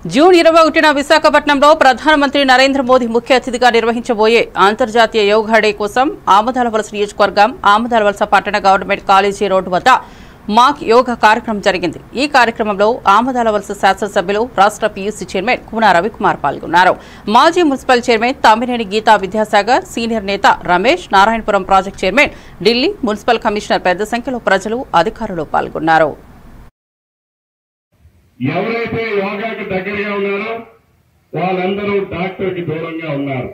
June 21న విశాఖపట్నంలో ప్రధానమంత్రి నరేంద్ర మోదీ ముఖ్య అతిథిగా నిర్వహించబోయే అంతర్జాతీయ యోగా డే కోసం ఆమదాలవలస నియోజకవర్గం ఆమదాలవలస పట్టణ గవర్నమెంట్ కాలేజీ రోడ్డు వద్ద మాక్ యోగా కార్యక్రమం జరిగింది. ఈ కార్యక్రమంలో ఆమదాలవలస శాసనసభ్యులు రాష్ట్ర పీయూసీ చైర్మన్ కూన రవికుమార్ పాల్గొన్నారు. మాజీ municipal chairman Thammineni Geetha Vidyasagar, senior నేత Ramesh, Narayanapuram project chairman Delhi, municipal commissioner పెద్ద సంఖ్యలో ప్రజలు, అధికారులు పాల్గొన్నారు. ఎవరైతే యోగాకి దగ్గరగా ఉన్నారో వాళ్ళందరూ డాక్టర్కి దూరంగా ఉన్నారు.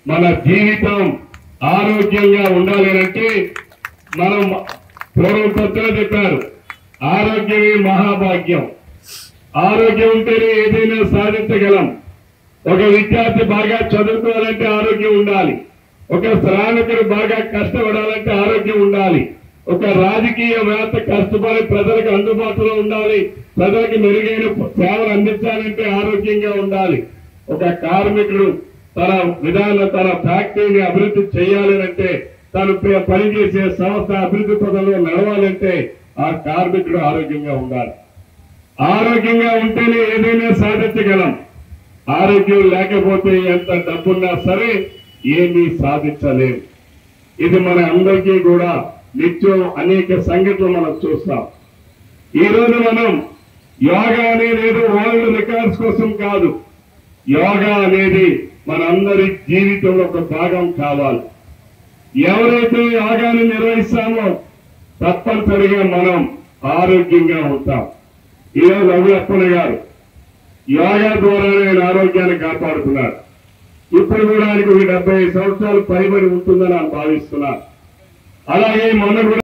మన జీవితం ఆరోగ్యంగా ఉండాలి అంటే మనం పూర్వం పెద్దలు చెప్పారు, ఆరోగ్యమే మహాభాగ్యం. ఆరోగ్యం ఉంటేనే ఏదైనా సాధించగలం. ఒక విద్యార్థి బాగా చదువుకోవాలంటే ఆరోగ్యం ఉండాలి. ఒక శ్రామికుడు బాగా కష్టపడాలంటే ఆరోగ్యం ఉండాలి. ఒక రాజకీయవేత్త కష్టపడి ప్రజలకు అందుబాటులో ఉండాలి. ప్రజలకు మెరుగైన సేవలు అందించాలంటే ఆరోగ్యంగా ఉండాలి. ఒక కార్మికుడు తన ఫ్యాక్టరీని అభివృద్ధి చేయాలంటే, తను పనిచేసే సంస్థ అభివృద్ధి పదంలో నడవాలంటే ఆ కార్మికుడు ఆరోగ్యంగా ఉండాలి. ఆరోగ్యంగా ఉంటేనే ఏదైనా సాధించగలం. ఆరోగ్యం లేకపోతే ఎంత డబ్బున్నా సరే ఏమీ సాధించలేము. ఇది మన అందరికీ కూడా నిత్యం అనేక సంఘటనలు మనం చూస్తాం. ఈ రోజు మనం యోగా అనేది ఏదో వరల్డ్ రికార్డ్స్ కోసం కాదు. యోగా అనేది మనందరి జీవితంలో ఒక భాగం కావాలి. ఎవరైతే యోగాని నిర్వహిస్తామో తప్పనిసరిగా మనం ఆరోగ్యంగా ఉంటాం. ఈరోజు రఘులప్పన్న గారు యోగా ద్వారానే ఆయన ఆరోగ్యాన్ని కాపాడుతున్నారు. ఇప్పుడు కూడా ఆయనకు 75 సంవత్సరాలు పైబడి ఉంటుందని నేను భావిస్తున్నాను. అలాగే మొన్న